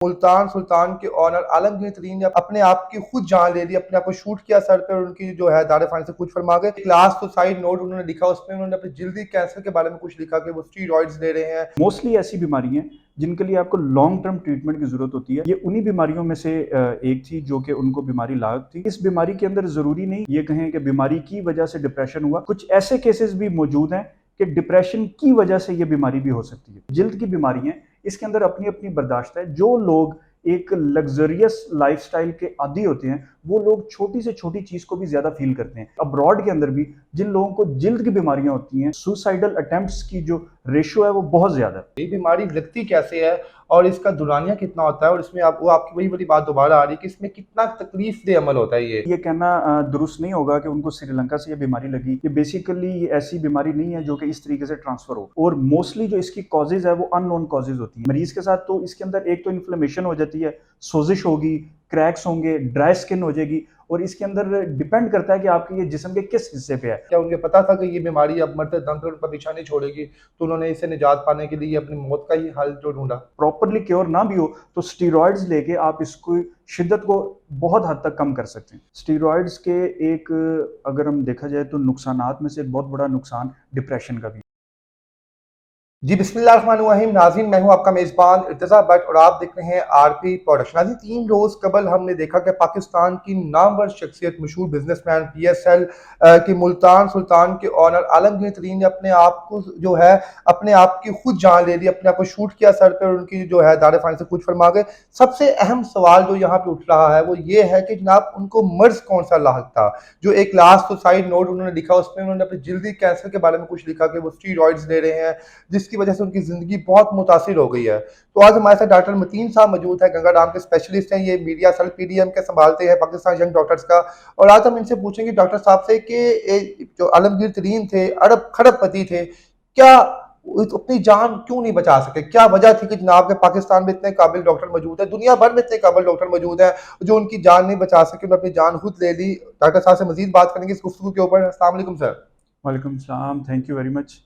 मुल्तान सुल्तान के ऑनर आलमगीर तरीन ने अपने आप की खुद जान ले ली, अपने आप को शूट किया सर पे और उनकी जो है दाढ़े फाड़ने से कुछ फरमा गए। क्लास तो साइड नोट उन्होंने लिखा, उसमें उन्होंने अपने जल्दी कैंसर के बारे में कुछ लिखा कि वो स्टीरॉइड्स ले रहे हैं। मोस्टली ऐसी बीमारी हैं जिनके लिए आपको लॉन्ग टर्म ट्रीटमेंट की जरूरत होती है। ये उन्हीं बीमारियों में से एक थी जो कि उनको बीमारी लाग थी। इस बीमारी के अंदर जरूरी नहीं ये कहें कि बीमारी की वजह से डिप्रेशन हुआ, कुछ ऐसे केसेस भी मौजूद हैं कि डिप्रेशन की वजह से ये बीमारी भी हो सकती है। जिल्द की बीमारी है, इसके अंदर अपनी अपनी बर्दाश्त है। जो लोग एक लग्जरियस लाइफस्टाइल के आदी होते हैं वो लोग छोटी से छोटी चीज को भी ज्यादा फील करते हैं। अब्रॉड के अंदर भी जिन लोगों को जिल्द की बीमारियां होती हैं, सुसाइडल अटेम्प्ट्स की जो रेशियो है वो बहुत ज्यादा है। ये बीमारी लगती कैसे है और इसका दुरानिया कितना होता है, और इसमें आप वो आपकी वही वाली बात दोबारा आ रही है कि इसमें कितना तकलीफ दे अमल होता है। ये कहना दुरुस्त नहीं होगा कि उनको श्रीलंका से ये बीमारी लगी। ये बेसिकली ये ऐसी बीमारी नहीं है जो कि इस तरीके से ट्रांसफर हो, और मोस्टली जो इसकी कॉजेज है वो अननोन कॉजेज होती है मरीज के साथ। तो इसके अंदर एक तो इन्फ्लेमेशन हो जाती है, सोजिश होगी, क्रैक्स होंगे, ड्राई स्किन हो जाएगी, और इसके अंदर डिपेंड करता है कि आपके ये जिस्म के किस हिस्से पे है। क्या उन्हें पता था कि ये बीमारी अब मरते दम तक उनका पीछा नहीं छोड़ेगी, तो उन्होंने इसे निजात पाने के लिए अपनी मौत का ही हल जो ढूंढा। प्रॉपरली क्योर ना भी हो तो स्टीरॉइड्स लेके आप इसको शिद्दत को बहुत हद तक कम कर सकते हैं। स्टीरॉइड्स के एक अगर हम देखा जाए तो नुकसानात में से एक बहुत बड़ा नुकसान डिप्रेशन का भी। जी बिस्मिल्लाहिर्रहमानिर्रहीम। नाज़रीन, मैं हूं आपका मेज़बान इर्तिज़ा भट्ट और आप देख रहे हैं आरपी प्रोडक्शन। नाज़रीन, 3 रोज़ कबल हमने देखा कि पाकिस्तान की नामवर शख्सियत मशहूर बिजनेसमैन पीएसएल की मुल्तान सुल्तान के ऑनर आलमगीर तरीन ने अपने आप को जो है अपने आप की खुद जान ले ली, अपने आप को शूट किया सर पे और उनकी जो है दाढ़े फाड़ने से कुछ फरमा गए। सबसे अहम सवाल जो यहाँ पे उठ रहा है वो ये है कि जनाब उनको मर्ज कौन सा लाहक था। जो एक लास्ट तो साइड नोट उन्होंने लिखा, उसमें उन्होंने अपने जल्दी कैंसर के बारे में कुछ लिखा कि वो स्टीरॉइड्स ले रहे हैं, जिसकी वजह से उनकी जिंदगी बहुत मुतासिर हो गई है। तो आज हमारे साथ डॉक्टर मतीन साहब मौजूद है, गंगा नाम के स्पेशलिस्ट हैं। ये मीडिया सेल पीडीएम के संभालते हैं पाकिस्तान यंग डॉक्टर्स का। और आज हम इनसे पूछेंगे डॉक्टर साहब से कि जो आलमगीर तरीन थे, अरब खरबपति थे, क्या अपनी जान क्यों नहीं बचा सके? क्या वजह थी कि जनाब के पाकिस्तान में इतने काबिल डॉक्टर मौजूद है, दुनिया भर में इतने काबिल डॉक्टर मौजूद हैं, जो उनकी जान नहीं बचा सके, उन्होंने अपनी जान खुद ले ली। डॉक्टर साहब से मजीद बात करेंगे इस गुफ्तगू के ऊपर। अस्सलाम वालेकुम सर। वालेकुम सलाम, थैंक यू वेरी मच।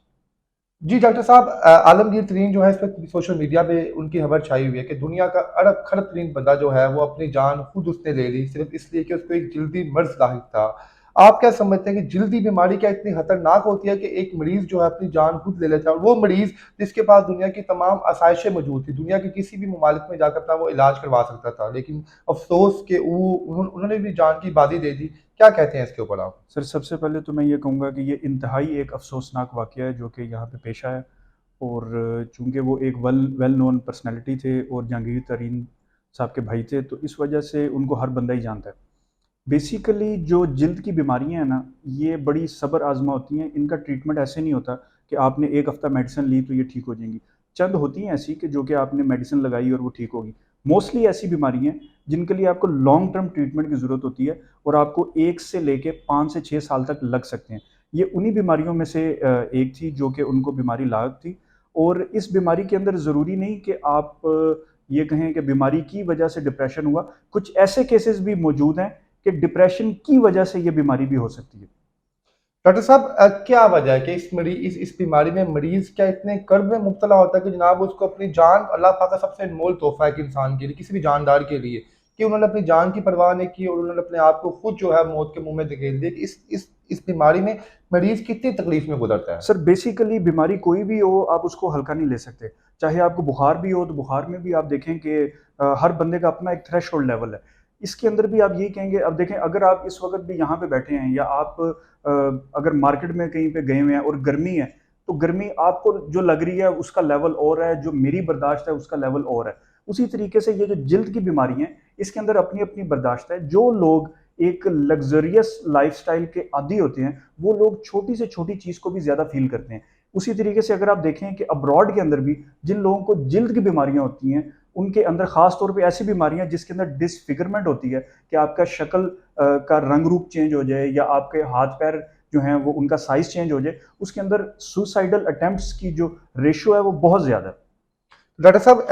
जी डॉक्टर साहब, आलमगीर तरीन जो है इस पर सोशल मीडिया पे उनकी खबर छाई हुई है कि दुनिया का अरब खरब तरीन बंदा जो है वो अपनी जान खुद उसने ले ली, सिर्फ इसलिए कि उसको एक जल्दी मर्ज लाहिक था। आप क्या समझते हैं कि जल्दी बीमारी क्या इतनी खतरनाक होती है कि एक मरीज जो है अपनी जान खुद ले लेता है, और वो मरीज जिसके पास दुनिया की तमाम आसाइशें मौजूद थी, दुनिया के किसी भी ममालिक में जाकर अपना वो इलाज करवा सकता था, लेकिन अफसोस के उन्होंने भी जान की बाजी दे दी। क्या कहते हैं इसके ऊपर आप? सर सबसे पहले तो मैं ये कहूँगा कि ये इंतहाई एक अफसोसनाक वाक़या है जो कि यहाँ पे पेश आया। और चूँकि वो एक वेल नोन पर्सनैलिटी थे और जहांगीर तरीन साहब के भाई थे, तो इस वजह से उनको हर बंदा ही जानता है। बेसिकली जो जिल्द की बीमारियां हैं ना, ये बड़ी सब्र आजमा होती हैं। इनका ट्रीटमेंट ऐसे नहीं होता कि आपने एक हफ्ता मेडिसिन ली तो ये ठीक हो जाएंगी। चंद होती हैं ऐसी कि जो कि आपने मेडिसिन लगाई और वो ठीक होगी। मोस्टली ऐसी बीमारी हैं जिनके लिए आपको लॉन्ग टर्म ट्रीटमेंट की ज़रूरत होती है, और आपको 1 से लेके 5 से 6 साल तक लग सकते हैं। ये उन्हीं बीमारियों में से एक थी जो कि उनको बीमारी लाग थी। और इस बीमारी के अंदर ज़रूरी नहीं कि आप ये कहें कि बीमारी की वजह से डिप्रेशन हुआ, कुछ ऐसे केसेस भी मौजूद हैं कि डिप्रेशन की वजह से ये बीमारी भी हो सकती है। डॉक्टर साहब, क्या वजह है कि इस बीमारी में मरीज क्या इतने कर्ब में मुब्तला होता है कि जनाब उसको अपनी जान, अल्लाह पाक का सबसे अनमोल तोहफा है कि इंसान के लिए, किसी भी जानदार के लिए, कि उन्होंने अपनी जान की परवाह नहीं की और उन्होंने अपने आप को खुद जो है मौत के मुंह में धकेल दिया। कि इस बीमारी में मरीज कितनी तकलीफ में गुजरता है? सर बेसिकली बीमारी कोई भी हो आप उसको हल्का नहीं ले सकते। चाहे आपको बुखार भी हो तो बुखार में भी आप देखें कि हर बंदे का अपना एक थ्रेश होल्ड लेवल है। इसके अंदर भी आप यही कहेंगे, अब देखें अगर आप इस वक्त भी यहाँ पे बैठे हैं या आप अगर मार्केट में कहीं पे गए हुए हैं और गर्मी है, तो गर्मी आपको जो लग रही है उसका लेवल और है, जो मेरी बर्दाश्त है उसका लेवल और है। उसी तरीके से ये जो जिल्द की बीमारी है इसके अंदर अपनी अपनी बर्दाश्त है। जो लोग एक लग्जरियस लाइफस्टाइल के आदी होते हैं वो लोग छोटी से छोटी चीज को भी ज्यादा फील करते हैं। उसी तरीके से अगर आप देखें कि अब्रॉड के अंदर भी जिन लोगों को जिल्द की बीमारियां होती हैं उनके अंदर खास तौर पे ऐसी बीमारियां जिसके अंदर डिसफिगरमेंट होती है कि आपका शक्ल का रंग रूप चेंज हो जाए या आपके हाथ पैर जो हैं वो उनका साइज चेंज हो जाए, उसके अंदर सुसाइडल अटेम्प्ट्स की जो रेशियो है वो बहुत ज्यादा है। डॉक्टर साहब,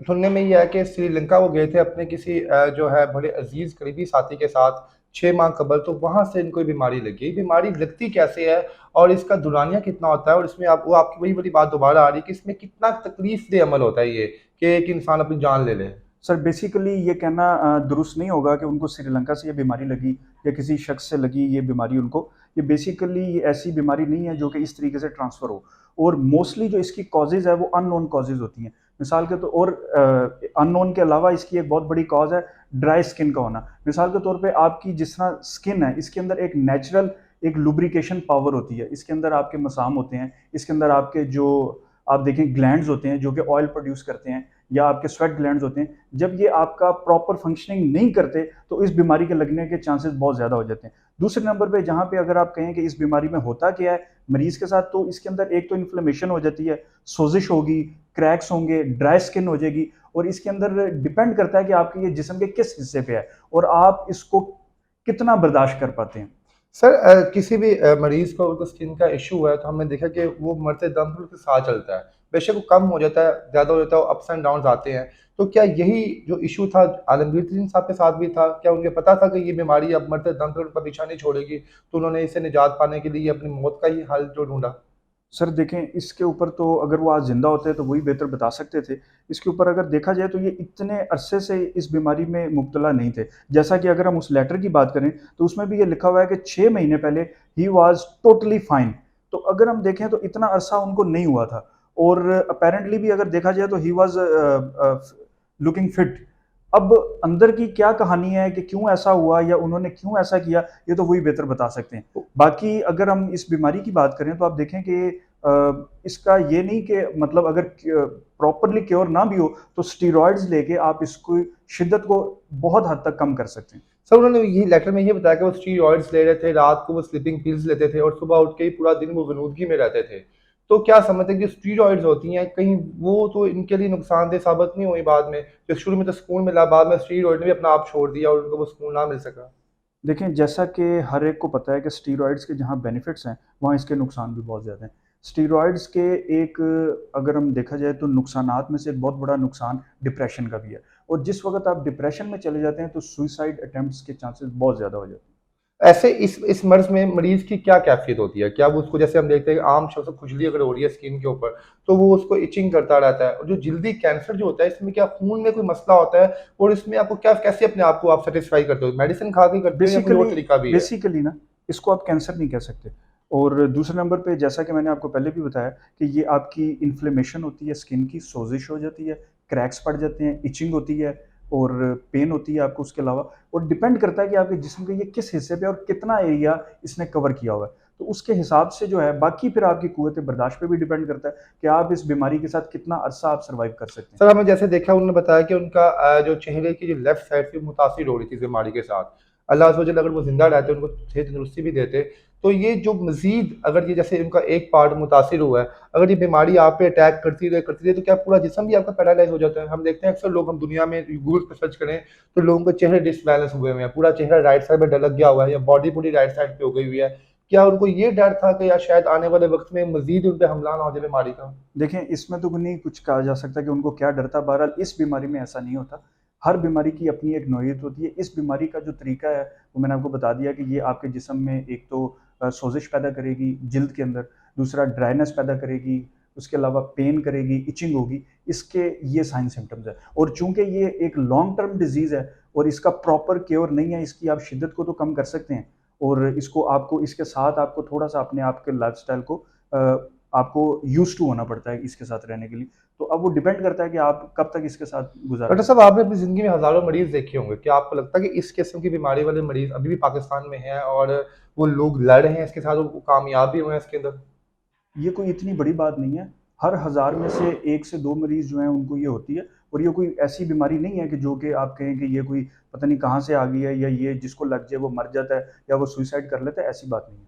सुनने में ये है कि श्रीलंका वो गए थे अपने किसी जो है बड़े अजीज करीबी साथी के साथ 6 माह कबल, तो वहां से इनको ये बीमारी लगी। ये बीमारी लगती कैसे है और इसका दुरानिया कितना होता है, और इसमें आप वो आपकी वही वाली बात दोबारा आ रही है कि इसमें कितना तकलीफ दे अमल होता है ये कि एक इंसान अपनी जान ले ले? सर बेसिकली ये कहना दुरुस्त नहीं होगा कि उनको श्रीलंका से ये बीमारी लगी या किसी शख्स से लगी ये बीमारी उनको। ये बेसिकली ये ऐसी बीमारी नहीं है जो कि इस तरीके से ट्रांसफ़र हो, और मोस्टली जो इसकी कॉजेज़ है वो अननोन कॉजेज़ होती हैं। मिसाल के तो और अननोन के अलावा इसकी एक बहुत बड़ी कॉज़ है ड्राई स्किन का होना। मिसाल के तौर पे आपकी जिस तरह स्किन है, इसके अंदर एक नेचुरल एक लुब्रिकेशन पावर होती है। इसके अंदर आपके मसाम होते हैं, इसके अंदर आपके जो आप देखें ग्लैंड्स होते हैं जो कि ऑयल प्रोड्यूस करते हैं, या आपके स्वेट ग्लैंड्स होते हैं। जब ये आपका प्रॉपर फंक्शनिंग नहीं करते तो इस बीमारी के लगने के चांसेस बहुत ज़्यादा हो जाते हैं। दूसरे नंबर पे जहाँ पे अगर आप कहें कि इस बीमारी में होता क्या है मरीज़ के साथ, तो इसके अंदर एक तो इन्फ्लेमेशन हो जाती है, सोजिश होगी, क्रैक्स होंगे, ड्राई स्किन हो जाएगी, और इसके अंदर डिपेंड करता है कि आपके ये जिस्म के किस हिस्से पे है और आप इसको कितना बर्दाश्त कर पाते हैं। सर किसी भी मरीज़ को अगर स्किन का इश्यू है तो हमने देखा कि वो मरते दम तक उसके साथ चलता है। बेशक वो कम हो जाता है, ज़्यादा हो जाता है, अप्स एंड डाउन्स आते हैं। तो क्या यही जो इश्यू था आलमगीर तरीन साहब के साथ भी था? क्या उन्हें पता था कि ये बीमारी अब मरते दम तक उनका पीछा नहीं छोड़ेगी, तो उन्होंने इससे निजात पाने के लिए अपनी मौत का ही हल जो ढूँढा? सर देखें, इसके ऊपर तो अगर वो आज ज़िंदा होते तो वही बेहतर बता सकते थे। इसके ऊपर अगर देखा जाए तो ये इतने अरसे से इस बीमारी में मुब्तला नहीं थे। जैसा कि अगर हम उस लेटर की बात करें तो उसमें भी ये लिखा हुआ है कि 6 महीने पहले ही वाज़ टोटली फाइन। तो अगर हम देखें तो इतना अरसा उनको नहीं हुआ था, और अपैरेंटली भी अगर देखा जाए तो ही वाज़ लुकिंग फिट। अब अंदर की क्या कहानी है कि क्यों ऐसा हुआ या उन्होंने क्यों ऐसा किया, ये तो वही बेहतर बता सकते हैं। बाकी अगर हम इस बीमारी की बात करें तो आप देखें कि इसका ये नहीं कि मतलब अगर प्रॉपरली क्योर ना भी हो तो स्टीरॉइड्स लेके आप इसको शिद्दत को बहुत हद तक कम कर सकते हैं। सर उन्होंने ये लेटर में ये बताया कि वो स्टीरॉइड्स ले रहे थे, रात को वो स्लीपिंग पिल्स लेते थे और सुबह उठ के ही पूरा दिन वो गनूदगी में रहते थे। तो क्या समझते हैं कि जो स्टीरॉइड्स होती हैं कहीं वो तो इनके लिए नुकसानदेह साबित नहीं हुई बाद में? जो शुरू में तो सुकून मिला, बाद में स्टीरॉइड ने भी अपना आप छोड़ दिया और उनको वो सुकून ना मिल सका। देखें, जैसा कि हर एक को पता है कि स्टीरॉइड्स के जहाँ बेनिफिट्स हैं, वहाँ इसके नुकसान भी बहुत ज़्यादा हैं। स्टीरॉइड्स के एक अगर हम देखा जाए तो नुकसानात में से एक बहुत बड़ा नुकसान डिप्रेशन का भी है, और जिस वक़्त आप डिप्रेशन में चले जाते हैं तो सुसाइड अटेम्प्ट्स के चांसेस बहुत ज़्यादा हो जाते हैं। ऐसे इस मर्ज़ में मरीज़ की क्या कैफ़ियत होती है? क्या वो उसको जैसे हम देखते हैं आम शख्स को खुजली अगर हो रही है स्किन के ऊपर, तो वो उसको इचिंग करता रहता है और जो जल्दी कैंसर जो होता है इसमें क्या खून में कोई मसला होता है और इसमें आपको क्या कैसे अपने आप को आप सैटिस्फाई करते हो? मेडिसिन खा के करते हो या कोई और बेसिकली तरीका भी है? बेसिकली ना, इसको आप कैंसर नहीं कह सकते। और दूसरे नंबर पे जैसा कि मैंने आपको पहले भी बताया कि ये आपकी इन्फ्लेमेशन होती है, स्किन की सोजिश हो जाती है, क्रैक्स पड़ जाते हैं, इचिंग होती है और पेन होती है आपको उसके अलावा, और डिपेंड करता है कि आपके जिस्म के ये किस हिस्से पे और कितना एरिया इसने कवर किया हुआ है। तो उसके हिसाब से जो है बाकी फिर आपकी क़ुव्वत बर्दाश्त पे भी डिपेंड करता है कि आप इस बीमारी के साथ कितना अरसा आप सर्वाइव कर सकते हैं। सर हमें जैसे देखा उन्होंने बताया कि उनका जो चेहरे की जो लेफ्ट साइड थी वो मुतासिर हो रही थी इस बीमारी के साथ। अल्लाह अज़्ज़ व जल अगर वो ज़िंदा रहते उनको सेहत तंदुरुस्ती भी देते, तो ये जो मज़ीद अगर ये जैसे उनका एक पार्ट मुतासिर हुआ है, अगर ये बीमारी आप पे अटैक करती रहे तो क्या पूरा जिस्म भी आपका पैरालाइज़ हो जाता है? हम देखते हैं अक्सर लोग, हम दुनिया में गूगल पे सर्च करें तो लोगों के चेहरे डिसबैलेंस हुए हुए हैं, पूरा चेहरा राइट साइड में ढलक गया हुआ है या बॉडी पूरी राइट साइड पे हो गई हुई है। क्या उनको ये डर था कि या शायद आने वाले वक़्त में मज़ीद उन पे हमला ना हो जाए बीमारी का? देखें, इसमें तो नहीं कुछ कहा जा सकता कि उनको क्या डर था। बहरहाल इस बीमारी में ऐसा नहीं होता। हर बीमारी की अपनी एक नौइयत होती है। इस बीमारी का जो तरीका है वो मैंने आपको बता दिया कि ये आपके जिस्म में एक तो सोज़िश पैदा करेगी जिल्द के अंदर, दूसरा ड्राइनेस पैदा करेगी, उसके अलावा पेन करेगी, इचिंग होगी। इसके ये साइन सिम्पटम्स हैं, और चूँकि ये एक लॉन्ग टर्म डिज़ीज़ है और इसका प्रॉपर क्योर नहीं है, इसकी आप शिद्दत को तो कम कर सकते हैं, और इसको आपको इसके साथ आपको थोड़ा-सा अपने आप के लाइफ़स्टाइल को आपको यूज़्ड टू होना पड़ता है इसके साथ रहने के लिए। तो अब वो डिपेंड करता है कि आप कब तक इसके साथ डॉक्टर गुज़ारें। साहब आपने अपनी ज़िंदगी में हज़ारों मरीज़ देखे होंगे। क्या आपको लगता है कि इस किस्म की बीमारी वाले मरीज़ अभी भी पाकिस्तान में हैं और वो लोग लड़ रहे हैं इसके साथ और वो कामयाब भी हुए हैं इसके अंदर? ये कोई इतनी बड़ी बात नहीं है। हर हज़ार में से 1 से 2 मरीज़ जो हैं उनको ये होती है, और ये कोई ऐसी बीमारी नहीं है कि जो कि आप कहें कि ये कोई पता नहीं कहाँ से आ गई है, या ये जिसको लग जाए वो मर जाता है या वो सुसाइड कर लेता है, ऐसी बात नहीं है।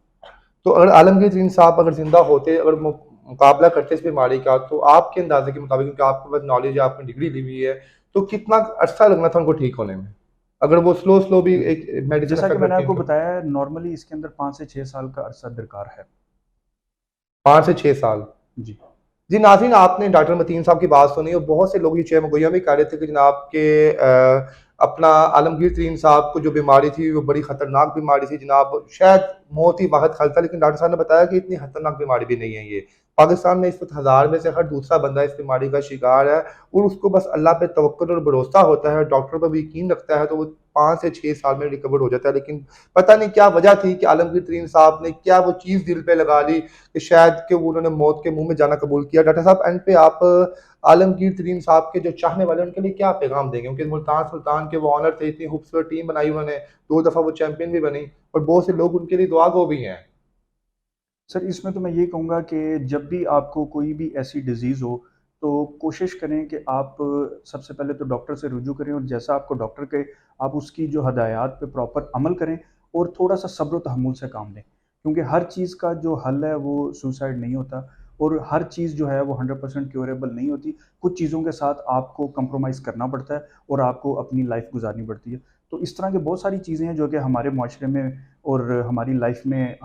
तो अगर आलमगीर तरीन साहब अगर ज़िंदा होते, अगर मुकाबला करते इस बीमारी का, तो आपके अंदाज़े के मुताबिक, क्योंकि आपके पास नॉलेज है, आपने डिग्री ली हुई है, तो कितना अरसा लगना था उनको ठीक होने में? अगर वो स्लो भी एक मेडिसिन जैसा कि इफ़ेक्ट मैंने करती आपको है तो? बताया, नॉर्मली इसके अंदर 5 से 6 साल का अरसा दरकार है। 5 से 6 साल। जी। जी नाज़रीन, आपने डॉक्टर मतीन साहब की बात सुनी और बहुत से लोग ये चह-मगोइयाँ भी कर रहे थे कि जनाब के अपना आलमगीर तरीन साहब को जो बीमारी थी वो बड़ी ख़तरनाक बीमारी थी जनाब, शायद मौत ही वाहिद हल था, लेकिन डॉक्टर साहब ने बताया कि इतनी खतरनाक बीमारी भी नहीं है ये। पाकिस्तान में इस वक़्त 1000 में से हर दूसरा बंदा इस बीमारी का शिकार है और उसको बस अल्लाह पे तवक्कुल और भरोसा होता है, डॉक्टर पर भी यकीन रखता है तो वो 5 से 6 साल में रिकवर हो जाता है। लेकिन पता नहीं क्या वजह थी कि आलमगीर तरीन साहब ने क्या वो चीज़ दिल पे लगा ली कि शायद कि उन्होंने मौत के मुँह में जाना कबूल किया। डॉक्टर साहब एंड पे आप आलमगीर तरीन साहब के जो चाहने वाले हैं उनके लिए क्या पैगाम देंगे? क्योंकि मुल्तान सुल्तान के वो ऑनर थे, इतनी खूबसूरत टीम बनाई उन्होंने, 2 दफ़ा वो चैंपियन भी बनी और बहुत से लोग उनके लिए दुआ गो भी हैं। सर, इसमें तो मैं ये कहूँगा कि जब भी आपको कोई भी ऐसी डिज़ीज़ हो, तो कोशिश करें कि आप सबसे पहले तो डॉक्टर से रुजू करें और जैसा आपको डॉक्टर कहे, आप उसकी जो हदायत पे प्रॉपर अमल करें और थोड़ा-सा सब्र व तहम्मुल से काम लें। क्योंकि हर चीज़ का जो हल है, वो सुसाइड नहीं होता और हर चीज़ जो है, वो 100% क्यूरेबल नहीं होती। कुछ चीज़ों के साथ आपको कंप्रोमाइज़ करना पड़ता है और आपको अपनी लाइफ़ गुज़ारनी पड़ती है। तो इस तरह की बहुत सारी चीज़ें हैं, जो कि हमारे मुआशरे में और हमारी लाइफ़ में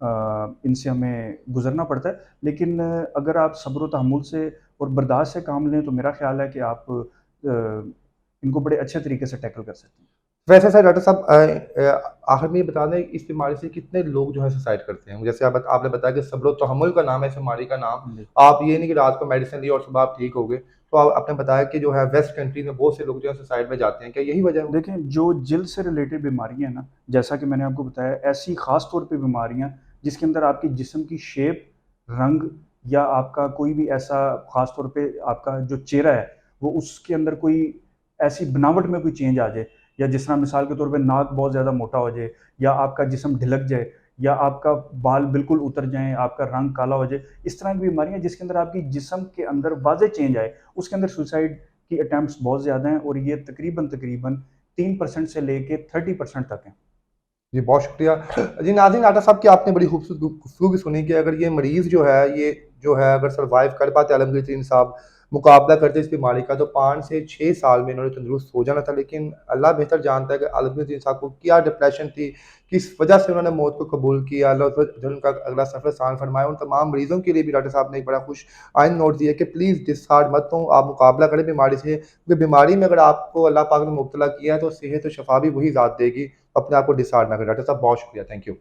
इनसे हमें गुज़रना पड़ता है। लेकिन अगर आप सब्र व तहम्मुल से और बर्दाश्त से काम लें, तो मेरा ख़्याल है कि आप इनको बड़े अच्छे तरीके से टैकल कर सकते हैं। वैसे सर डॉक्टर साहब आखिर में ये बता दें इस बीमारी से कितने लोग जो है सुसाइड करते हैं? जैसे आपने बताया कि सब्र तहम्मुल का नाम है इस बीमारी का नाम। जी। आप ये नहीं कि रात को मेडिसिन ली और सुबह आप ठीक हो गए। तो आपने बताया कि जो है वेस्ट कंट्री में बहुत से लोग जो है सुसाइड में जाते हैं। क्या यही वजह है? देखें, जो जिल्द से रिलेटेड बीमारियाँ हैं ना, जैसा कि मैंने आपको बताया, ऐसी ख़ास तौर पे बीमारियाँ जिसके अंदर आपकी जिस्म की शेप, रंग या आपका कोई भी ऐसा ख़ास तौर पे आपका जो चेहरा है, वो उसके अंदर कोई ऐसी बनावट में कोई चेंज आ जाए, या जिस तरह मिसाल के तौर पे नाक बहुत ज़्यादा मोटा हो जाए, या आपका जिस्म ढिलक जाए, या आपका बाल बिल्कुल उतर जाएँ, आपका रंग काला हो जाए। इस तरह की बीमारियाँ जिसके अंदर आपकी जिस्म के अंदर वाज़ेह चेंज आए, उसके अंदर सुसाइड की अटेम्प्ट्स बहुत ज़्यादा हैं और ये तकरीबन 3% से लेके 30% तक हैं। जी, बहुत शुक्रिया। जी नाज़रीन डॉक्टर साहब की आपने बड़ी खूबसूरत गुफ्तगू भी सुनी कि अगर ये मरीज़ जो है ये जो है अगर सर्वाइव कर पाते आलमगीर तरीन साहब, मुकाबला करते इस बीमारी का तो 5 से 6 साल में इन्होंने तंदुरुस्त हो जाना था। लेकिन अल्लाह बेहतर जानता है कि आलमगीर तरीन साहब को क्या डिप्रेशन थी, किस वजह से उन्होंने मौत को कबूल किया। अल्लाह जो उनका अगला सफ़र आसान फरमाए। उन तमाम मरीज़ों के लिए भी डॉक्टर साहब ने एक बड़ा खुश आइंद नोट दिया कि प्लीज़ डिसहार्ट मत हों, आप मुकाबला करें बीमारी से। क्योंकि बीमारी में अगर आपको अल्लाह पाक ने मुब्तला किया है तो सेहत और शफ़ा भी वही ज़ात देगी। अपने आप को डिसहार्ट ना करें। डॉक्टर साहब बहुत शुक्रिया। Thank you.